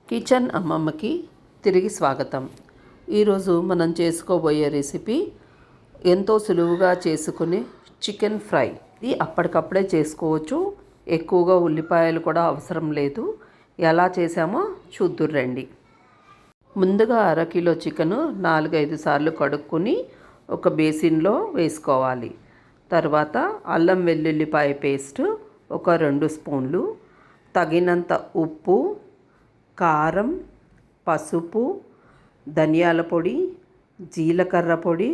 Kitchen అమ్మమ్మకి తిరిగి స్వాగతం. ఈరోజు మనం చేసుకోబోయే రెసిపీ ఎంతో సులువుగా చేసుకునే చికెన్ ఫ్రై. ఇది అప్పటికప్పుడే చేసుకోవచ్చు, ఎక్కువగా ఉల్లిపాయలు కూడా అవసరం లేదు. ఎలా చేసామో చూద్దురు రండి. ముందుగా అరకిలో చికెను 4-5 సార్లు కడుక్కొని ఒక బేసిన్లో వేసుకోవాలి. తర్వాత అల్లం వెల్లుల్లిపాయ పేస్ట్ ఒక 2 స్పూన్లు, తగినంత ఉప్పు, కారం, పసుపు, ధనియాల పొడి, జీలకర్ర పొడి,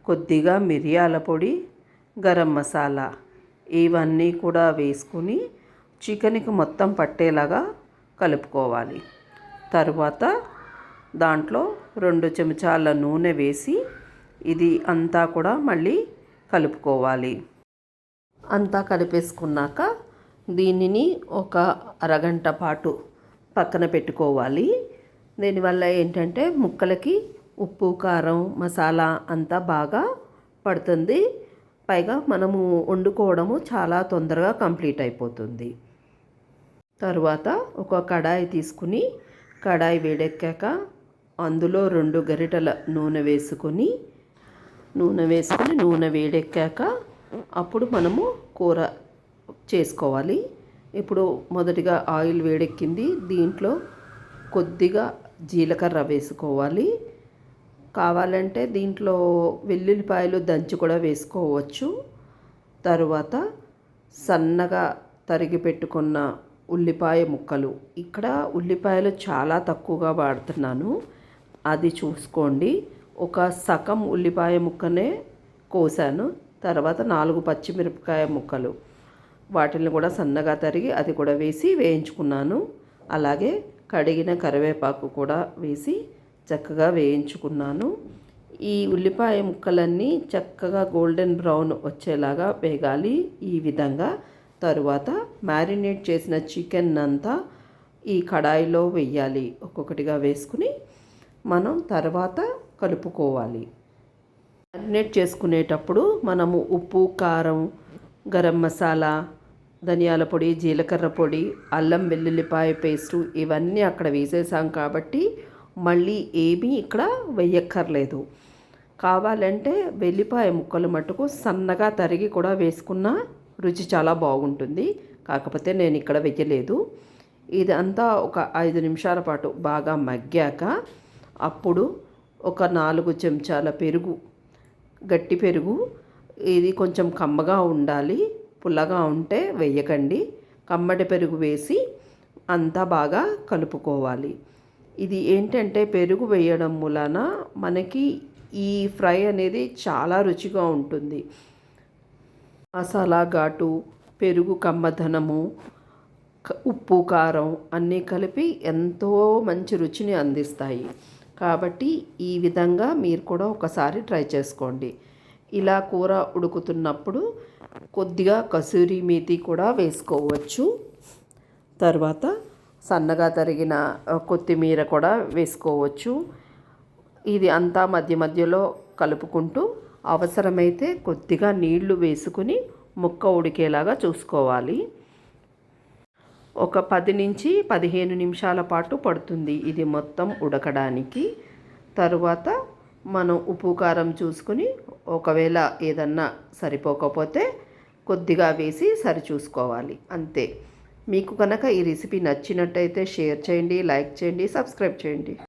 కొద్దిగా మిరియాల పొడి, గరం మసాలా ఇవన్నీ కూడా వేసుకుని చికెన్కి మొత్తం పట్టేలాగా కలుపుకోవాలి. తర్వాత దాంట్లో 2 చెంచాల నూనె వేసి ఇది అంతా కూడా మళ్ళీ కలుపుకోవాలి. అంతా కలిపేసుకున్నాక దీనిని ఒక అరగంట పాటు పక్కన పెట్టుకోవాలి. దీనివల్ల ఏంటంటే ముక్కలకి ఉప్పు, కారం, మసాలా అంతా బాగా పడుతుంది. పైగా మనము వండుకోవడము చాలా తొందరగా కంప్లీట్ అయిపోతుంది. తర్వాత ఒక కడాయి తీసుకుని కడాయి వేడెక్కాక అందులో 2 గరిటెల నూనె వేసుకొని నూనె వేడెక్కాక అప్పుడు మనము కూర చేసుకోవాలి. ఇప్పుడు మొదటిగా ఆయిల్ వేడెక్కింది. దీంట్లో కొద్దిగా జీలకర్ర వేసుకోవాలి. కావాలంటే దీంట్లో వెల్లుల్లిపాయలు దంచి కూడా వేసుకోవచ్చు. తరువాత సన్నగా తరిగి పెట్టుకున్న ఉల్లిపాయ ముక్కలు. ఇక్కడ ఉల్లిపాయలు చాలా తక్కువగా వాడుతున్నాను, అది చూసుకోండి. ఒక సగం ఉల్లిపాయ ముక్కనే కోసాను. తర్వాత 4 పచ్చిమిరపకాయ ముక్కలు, వాటిని కూడా సన్నగా తరిగి అది కూడా వేసి వేయించుకున్నాను. అలాగే కడిగిన కరివేపాకు కూడా వేసి చక్కగా వేయించుకున్నాను. ఈ ఉల్లిపాయ ముక్కలన్నీ చక్కగా గోల్డెన్ బ్రౌన్ వచ్చేలాగా వేగాలి ఈ విధంగా. తరువాత మ్యారినేట్ చేసిన చికెన్ అంతా ఈ కడాయిలో వేయాలి. ఒక్కొక్కటిగా వేసుకుని మనం తర్వాత కలుపుకోవాలి. మ్యారినేట్ చేసుకునేటప్పుడు మనము ఉప్పు, కారం, గరం మసాలా, ధనియాల పొడి, జీలకర్ర పొడి, అల్లం వెల్లుల్లిపాయ పేస్టు ఇవన్నీ అక్కడ వేసేసాం కాబట్టి మళ్ళీ ఏమీ ఇక్కడ వేయక్కర్లేదు. కావాలంటే వెల్లిపాయ ముక్కలు మట్టుకు సన్నగా తరిగి కూడా వేసుకున్న రుచి చాలా బాగుంటుంది. కాకపోతే నేను ఇక్కడ వేయలేదు. ఇదంతా ఒక 5 నిమిషాల పాటు బాగా మగ్గాక అప్పుడు ఒక 4 చెంచాల పెరుగు, గట్టి పెరుగు, ఇది కొంచెం కమ్మగా ఉండాలి, పుల్లగా ఉంటే వేయకండి. కమ్మటి పెరుగు వేసి అంతా బాగా కలుపుకోవాలి. ఇది ఏంటంటే పెరుగు వేయడం మూలాన మనకి ఈ ఫ్రై అనేది చాలా రుచిగా ఉంటుంది. మసాలా ఘాటు, పెరుగు కమ్మదనము, ఉప్పు, కారం అన్నీ కలిపి ఎంతో మంచి రుచిని అందిస్తాయి. కాబట్టి ఈ విధంగా మీరు కూడా ఒకసారి ట్రై చేసుకోండి. ఇలా కూర ఉడుకుతున్నప్పుడు కొద్దిగా కసూరి మేతి కూడా వేసుకోవచ్చు. తర్వాత సన్నగా తరిగిన కొత్తిమీర కూడా వేసుకోవచ్చు. ఇది అంతా మధ్య మధ్యలో కలుపుకుంటూ అవసరమైతే కొద్దిగా నీళ్లు వేసుకుని ముక్క ఉడికేలాగా చూసుకోవాలి. ఒక 10 నుంచి 15 నిమిషాల పాటు పడుతుంది ఇది మొత్తం ఉడకడానికి. తరువాత మనం ఉప్పు, కారం చూసుకుని ఒకవేళ ఏదన్నా సరిపోకపోతే కొద్దిగా వేసి సరిచూసుకోవాలి, అంతే. మీకు కనుక ఈ రెసిపీ నచ్చినట్టయితే షేర్ చేయండి, లైక్ చేయండి, సబ్స్క్రైబ్ చేయండి.